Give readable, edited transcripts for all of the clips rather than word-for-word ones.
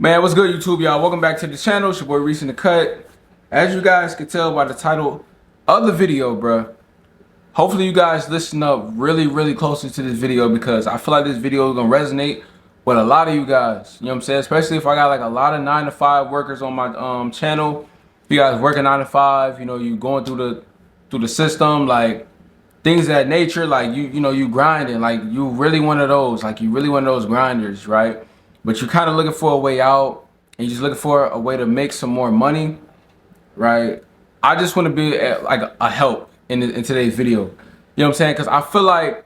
Man, what's good, YouTube, y'all? Welcome back to the channel. It's your boy Reese in the Cut. As you guys can tell by the title of the video, bruh, hopefully you guys listen up really closely to this video because I feel like this video is gonna resonate with a lot of you guys. You know what I'm saying? Especially if I got like a lot of 9-to-5 workers on my channel. If you guys working 9 to 5, you know, you going through the system, like things of that nature, like you grinding, like you really one of those, like you really one of those grinders, right? But you're kind of looking for a way out, and you're just looking for a way to make some more money, right? I just want to be like a help in today's video. You know what I'm saying? Because I feel like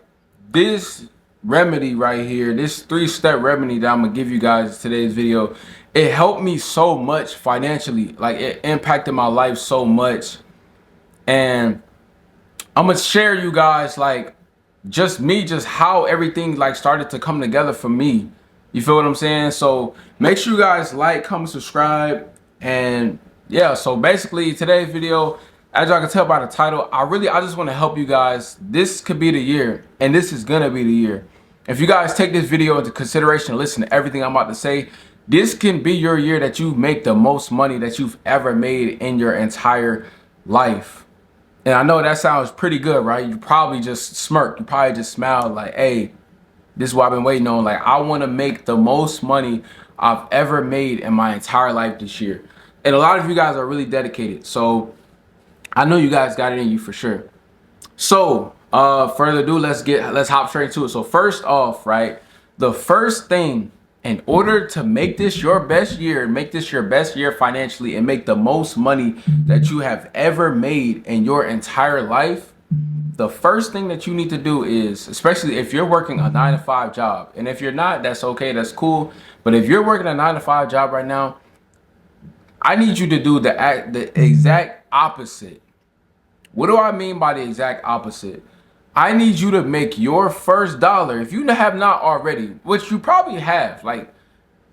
this remedy right here, this 3-step remedy that I'm gonna give you guys in today's video, it helped me so much financially. Like it impacted my life so much, and I'm gonna share you guys like just how everything like started to come together for me. You feel what I'm saying? So make sure you guys like, comment, subscribe, and yeah. So basically today's video, as y'all can tell by the title, I just want to help you guys. This could be the year, and this is gonna be the year. If you guys take this video into consideration and listen to everything I'm about to say, this can be your year that you make the most money that you've ever made in your entire life. And I know that sounds pretty good, right? You probably just smirk. You probably just smile like, hey, this is what I've been waiting on. Like, I want to make the most money I've ever made in my entire life this year. And a lot of you guys are really dedicated. So I know you guys got it in you for sure. So further ado, let's hop straight into it. So first off, right, the first thing, in order to make this your best year, make this your best year financially, and make the most money that you have ever made in your entire life, the first thing that you need to do is, especially if you're working a 9-to-5 job, and if you're not, that's okay, that's cool. But if you're working a 9-to-5 job right now, I need you to do the exact opposite. What do I mean by the exact opposite? I need you to make your first dollar, if you have not already, which you probably have, like,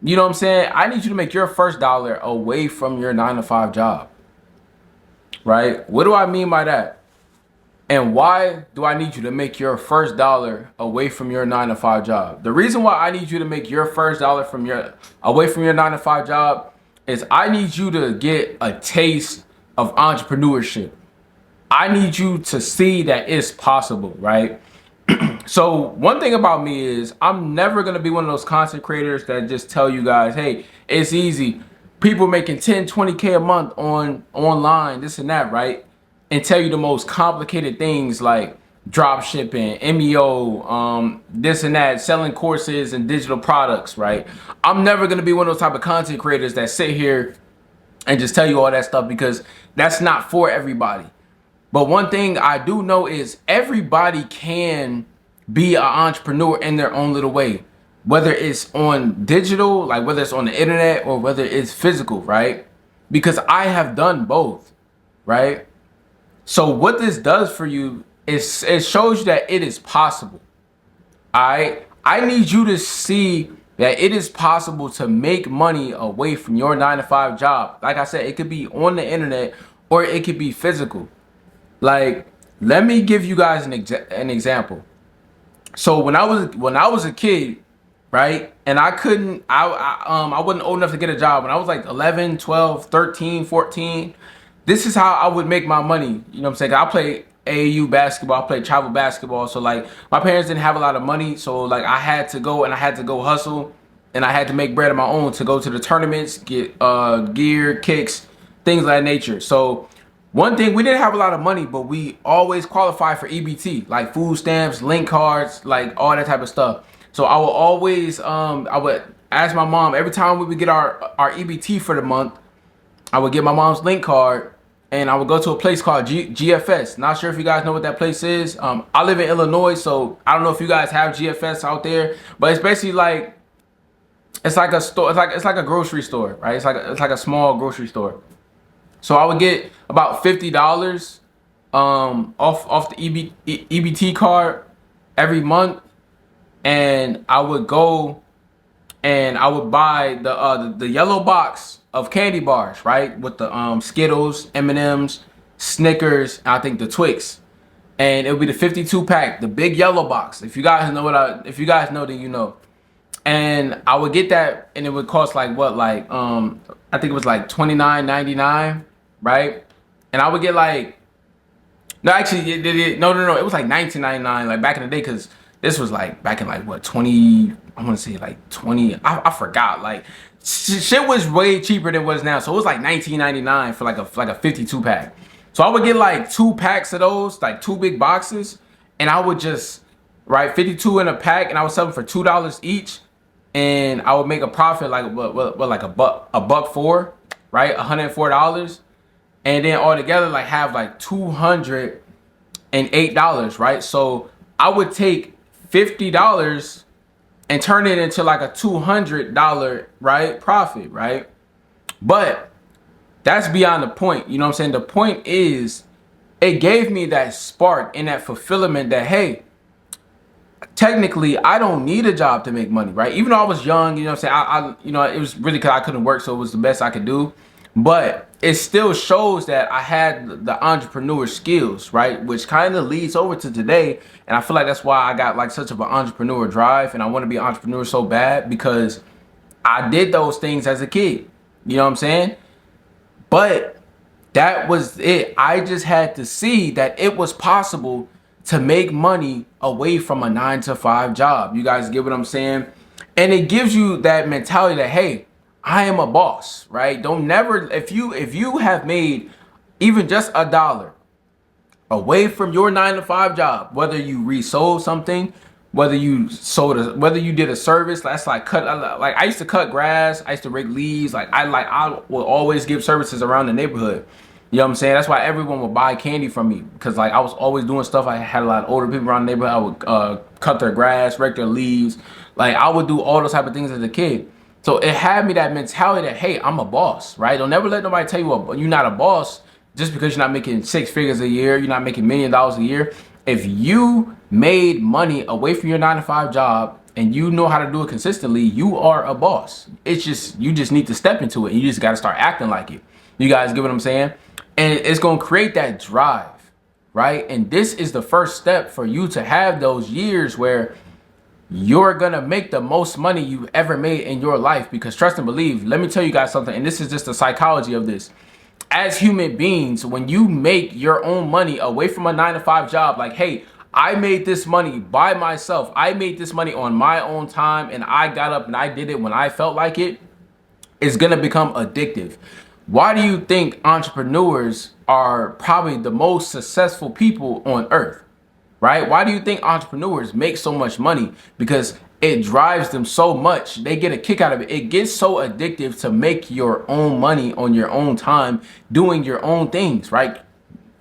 you know what I'm saying? I need you to make your first dollar away from your 9-to-5 job, right? What do I mean by that? And why do I need you to make your first dollar away from your 9-to-5 job? The reason why I need you to make your first dollar away from your 9-to-5 job is I need you to get a taste of entrepreneurship. I need you to see that it's possible, right? So one thing about me is I'm never going to be one of those content creators that just tell you guys, hey, it's easy. People making 10, 20K a month online, this and that, right? And tell you the most complicated things like drop shipping, MEO, this and that, selling courses and digital products, right? I'm never going to be one of those type of content creators that sit here and just tell you all that stuff, because that's not for everybody. But one thing I do know is everybody can be an entrepreneur in their own little way, whether it's on digital, like whether it's on the internet, or whether it's physical, right? Because I have done both, right? So what this does for you is it shows you that it is possible. I need you to see that it is possible to make money away from your 9-to-5 job. Like I said, it could be on the internet or it could be physical. Like, let me give you guys an example. So when I was a kid, right, and I wasn't old enough to get a job. When I was like 11, 12, 13, 14, this is how I would make my money. You know what I'm saying? I played AAU basketball, I played travel basketball. So like my parents didn't have a lot of money. So like I had to go hustle, and I had to make bread of my own to go to the tournaments, get gear, kicks, things of that nature. So one thing, we didn't have a lot of money, but we always qualified for EBT, like food stamps, link cards, like all that type of stuff. So I would always, I would ask my mom every time we would get our EBT for the month. I would get my mom's link card, and I would go to a place called GFS. Not sure if you guys know what that place is. I live in Illinois, so I don't know if you guys have GFS out there, but it's basically like, it's like a store. It's like a grocery store, right? It's like a small grocery store. So I would get about $50 off the EBT card every month, and I would go and I would buy the yellow box of candy bars, right, with the Skittles, M&Ms, Snickers, and I think the Twix, and it would be the 52 pack, the big yellow box. If you guys know then you know. and I would get that, and it would cost like what, like I think it was like $29.99, right? And I would get like, no, actually, no, it was like $19.99, like back in the day, because this was like back in like what 20, I want to say like 20, I forgot, like shit was way cheaper than what it is now, so it was like $19.99 for like a 52 pack. So I would get like 2 packs of those, like 2 big boxes, and I would just, right, 52 in a pack, and I would sell them for $2 each, and I would make a profit like what like a buck four, right, $104, and then altogether like have like $208, right? So I would take $50 and turn it into like a $200, right, profit, right? But that's beyond the point. You know what I'm saying? The point is, it gave me that spark and that fulfillment that, hey, technically I don't need a job to make money, right? Even though I was young, you know what I'm saying, you know, it was really because I couldn't work, so it was the best I could do. But it still shows that I had the entrepreneur skills, right? Which kind of leads over to today. And I feel like that's why I got like such of an entrepreneur drive, and I want to be an entrepreneur so bad, because I did those things as a kid. You know what I'm saying? But that was it. I just had to see that it was possible to make money away from a 9-to-5 job. You guys get what I'm saying? And it gives you that mentality that, hey, I am a boss, right? Don't never, if you have made even just $1 away from your 9-to-5 job, whether you resold something, whether you whether you did a service, that's like like I used to cut grass, I used to rake leaves, I will always give services around the neighborhood. You know what I'm saying? That's why everyone would buy candy from me, because like I was always doing stuff. I had a lot of older people around the neighborhood. I would cut their grass, rake their leaves. Like I would do all those type of things as a kid. So it had me that mentality that, hey, I'm a boss, right? Don't never let nobody tell you you're not a boss just because you're not making 6 figures a year. You're not making $1 million a year. If you made money away from your 9-to-5 job and you know how to do it consistently, you are a boss. It's just, you just need to step into it, and you just got to start acting like it. You guys get what I'm saying? And it's going to create that drive, right? And this is the first step for you to have those years where you're going to make the most money you've ever made in your life. Because trust and believe, let me tell you guys something, and this is just the psychology of this. As human beings, when you make your own money away from a 9-to-5 job, like, hey, I made this money by myself. I made this money on my own time, and I got up and I did it when I felt like it. It's going to become addictive. Why do you think entrepreneurs are probably the most successful people on earth, right? Why do you think entrepreneurs make so much money? Because it drives them so much. They get a kick out of it. It gets so addictive to make your own money on your own time, doing your own things, right?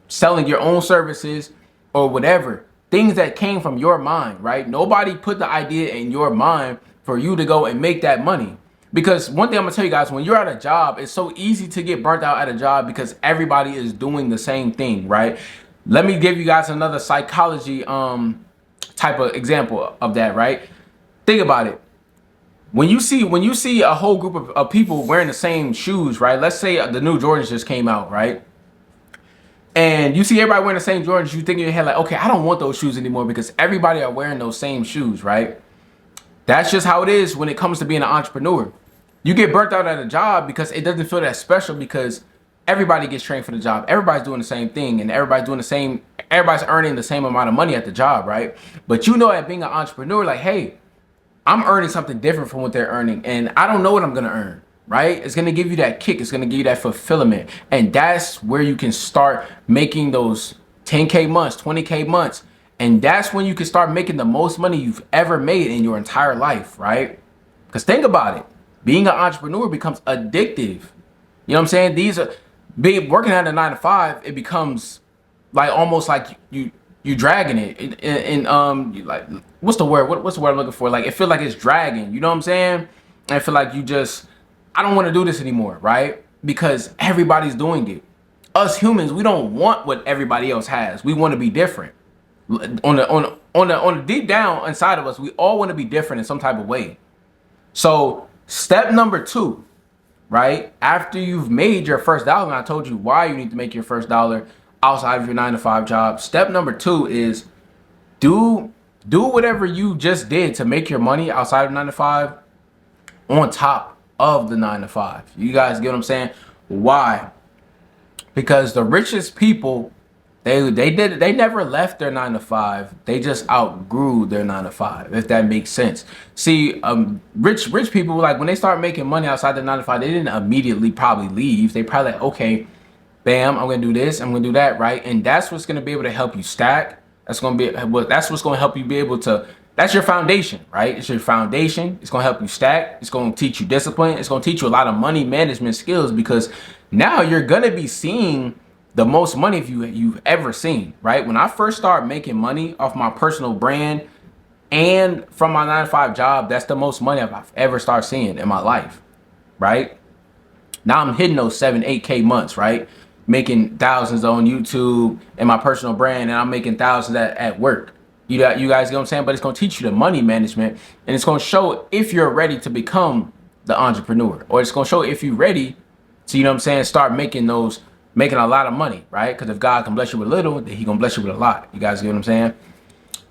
Selling your own services or whatever. Things that came from your mind, right? Nobody put the idea in your mind for you to go and make that money. Because one thing I'm gonna tell you guys, when you're at a job, it's so easy to get burnt out at a job because everybody is doing the same thing, right? Let me give you guys another psychology type of example of that, right? Think about it. When you see a whole group of people wearing the same shoes, right? Let's say the new Jordans just came out, right? And you see everybody wearing the same Jordans, you think in your head like, okay, I don't want those shoes anymore because everybody are wearing those same shoes, right? That's just how it is when it comes to being an entrepreneur. You get burnt out at a job because it doesn't feel that special, because everybody gets trained for the job. Everybody's doing the same thing, and everybody's earning the same amount of money at the job, right? But you know, at being an entrepreneur, like, hey, I'm earning something different from what they're earning, and I don't know what I'm gonna earn, right? It's gonna give you that kick, it's gonna give you that fulfillment. And that's where you can start making those 10K months, 20K months. And that's when you can start making the most money you've ever made in your entire life, right? Because think about it. Being an entrepreneur becomes addictive. You know what I'm saying? Working at a 9-to-5, it becomes like almost like you dragging it. And like, what's the word? What's the word I'm looking for? Like, it feels like it's dragging. You know what I'm saying? And I feel like I don't want to do this anymore, right? Because everybody's doing it. Us humans, we don't want what everybody else has. We want to be different. On the deep down inside of us, we all want to be different in some type of way. So step number 2, right? After you've made your first dollar, and I told you why you need to make your first dollar outside of your 9-to-5 job. Step number 2 is do Do whatever you just did to make your money outside of 9 to 5 on top of the 9 to 5. You guys get what I'm saying? Why? Because the richest people, they never left their 9 to 5. They just outgrew their 9 to 5, if that makes sense. See, rich people, like when they start making money outside the 9 to 5, they didn't immediately probably leave. They probably like, okay, bam, I'm gonna do this, I'm gonna do that, right? And that's what's gonna be able to help you stack. That's what's gonna help you be able to. That's your foundation, right? It's your foundation. It's gonna help you stack. It's gonna teach you discipline. It's gonna teach you a lot of money management skills, because now you're gonna be seeing the most money you've ever seen, right? When I first started making money off my personal brand and from my 9 to 5 job, that's the most money I've ever started seeing in my life, right? Now I'm hitting those 7-8K months, right? Making thousands on YouTube and my personal brand, and I'm making thousands at work. You guys get what I'm saying? But it's going to teach you the money management, and it's going to show if you're ready to become the entrepreneur, or it's going to show if you're ready to, you know what I'm saying, start making a lot of money, right? Because if God can bless you with little, then he going to bless you with a lot. You guys get what I'm saying?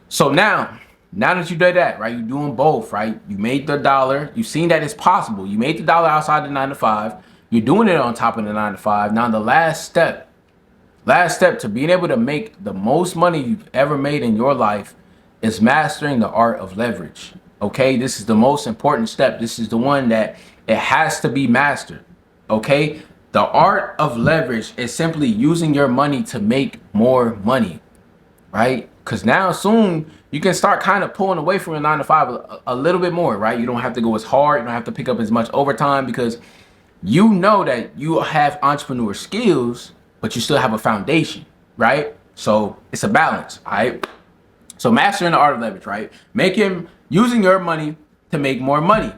So now that you did that, right? You're doing both, right? You made the dollar. You've seen that it's possible. You made the dollar outside the 9 to 5. You're doing it on top of the 9 to 5. Now the last step to being able to make the most money you've ever made in your life is mastering the art of leverage. Okay, this is the most important step. This is the one that it has to be mastered. Okay, the art of leverage is simply using your money to make more money, right? Because now soon you can start kind of pulling away from your 9 to 5 a little bit more, right? You don't have to go as hard. You don't have to pick up as much overtime, because you know that you have entrepreneur skills, but you still have a foundation, right? So it's a balance, all right? So mastering the art of leverage, right? Using your money to make more money,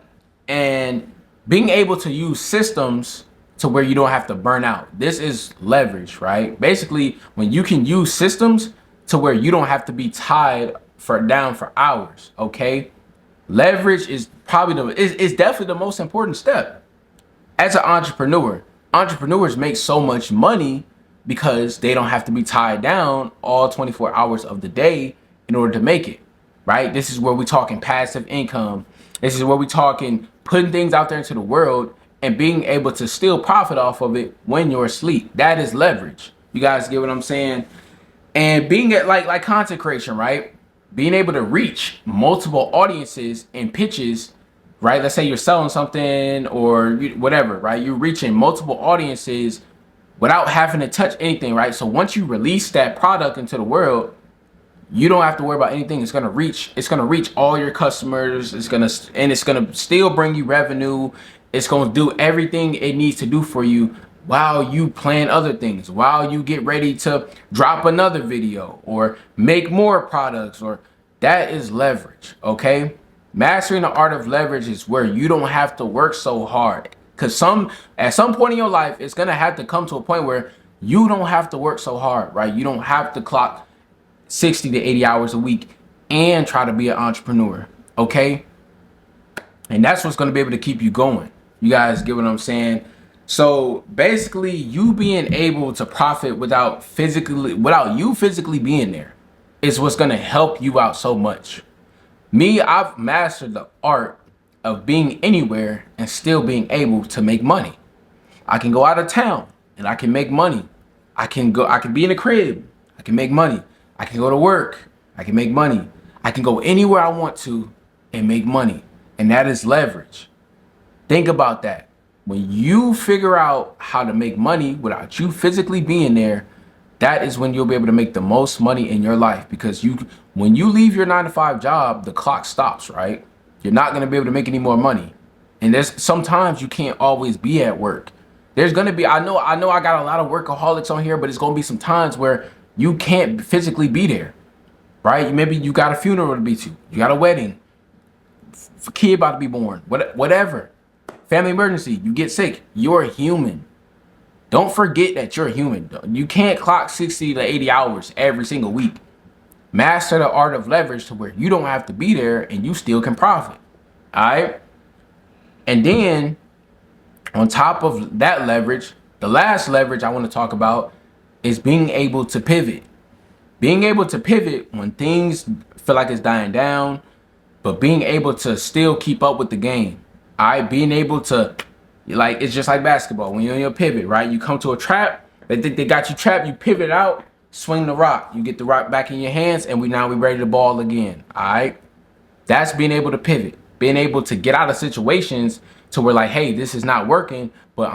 and being able to use systems to where you don't have to burn out. This is leverage, right? Basically, when you can use systems to where you don't have to be tied down for hours, okay? Leverage is is definitely the most important step. As an entrepreneur, entrepreneurs make so much money because they don't have to be tied down all 24 hours of the day in order to make it, right? This is where we're talking passive income. This is where we're talking putting things out there into the world and being able to still profit off of it when you're asleep. That is leverage. You guys get what I'm saying? And being at like content creation, right? Being able to reach multiple audiences and pitches, right? Let's say you're selling something or whatever, right? You're reaching multiple audiences without having to touch anything, right? So once you release that product into the world, you don't have to worry about anything. It's gonna reach all your customers. It's gonna still bring you revenue. It's gonna do everything it needs to do for you while you plan other things, while you get ready to drop another video or make more products. Or that is leverage, okay? Mastering the art of leverage is where you don't have to work so hard, because at some point in your life, it's gonna have to come to a point where you don't have to work so hard, right? You don't have to clock 60 to 80 hours a week and try to be an entrepreneur, okay? And that's what's gonna be able to keep you going. You guys get what I'm saying? So basically, you being able to profit without you physically being there is what's gonna help you out so much. Me, I've mastered the art of being anywhere and still being able to make money. I can go out of town and I can make money. I can be in a crib, I can make money. I can go to work, I can make money. I can go anywhere I want to and make money. And that is leverage. Think about that. When you figure out how to make money without you physically being there, that is when you'll be able to make the most money in your life. Because when you leave your 9 to 5 job, the clock stops, right? You're not going to be able to make any more money. And sometimes you can't always be at work. There's going to be, I know I got a lot of workaholics on here, but it's going to be some times where you can't physically be there, right? Maybe you got a funeral to be to, you got a wedding, a kid about to be born, whatever. Family emergency, you get sick, you're human. Don't forget that you're human. You can't clock 60 to 80 hours every single week. Master the art of leverage to where you don't have to be there and you still can profit. All right. And then on top of that leverage, the last leverage I want to talk about is being able to pivot. being able to pivot when things feel like it's dying down, but being able to still keep up with the game. All right, being able to, like, it's just like basketball. When you're in your pivot, right? You come to a trap, they think they got you trapped, you pivot out, swing the rock. You get the rock back in your hands, and we ready to ball again. All right? That's being able to pivot, being able to get out of situations to where, like, hey, this is not working, but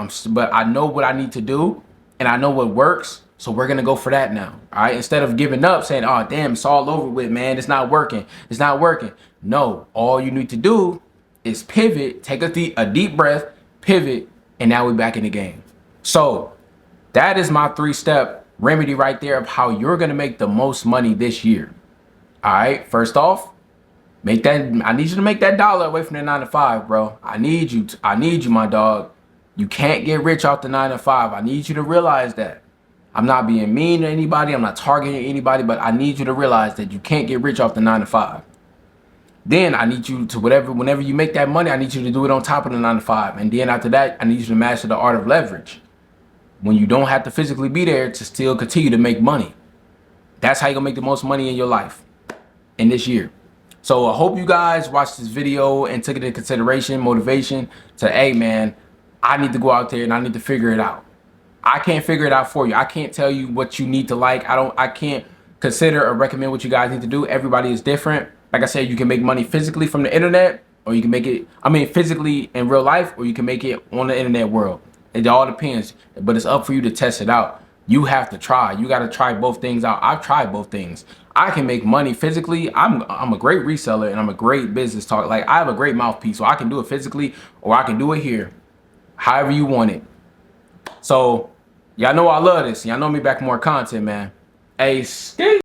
I know what I need to do, and I know what works. So we're gonna go for that now. All right. Instead of giving up, saying, oh damn, it's all over with, man. It's not working. It's not working. No, all you need to do is pivot, take a deep breath, pivot, and now we're back in the game. So that is my 3-step remedy right there of how you're gonna make the most money this year. All right. First off, make that. I need you to make that dollar away from the 9 to 5, bro. I need you, my dog. You can't get rich off the 9 to 5. I need you to realize that. I'm not being mean to anybody. I'm not targeting anybody, but I need you to realize that you can't get rich off the 9 to 5. Then I need you to whenever you make that money, I need you to do it on top of the 9 to 5. And then after that, I need you to master the art of leverage. When you don't have to physically be there to still continue to make money. That's how you're gonna make the most money in your life in this year. So I hope you guys watched this video and took it into consideration, motivation to, hey man, I need to go out there and I need to figure it out. I can't figure it out for you. I can't tell you what you need to like. I can't consider or recommend what you guys need to do. Everybody is different. Like I said, you can make money physically from the internet, or you can make it, physically in real life, or you can make it on the internet world. It all depends, but it's up for you to test it out. You have to try. You got to try both things out. I've tried both things. I can make money physically. I'm a great reseller and I'm a great business talk. Like, I have a great mouthpiece, so I can do it physically or I can do it here, however you want it. So y'all know I love this. Y'all know me back for more content, man. Hey, skate.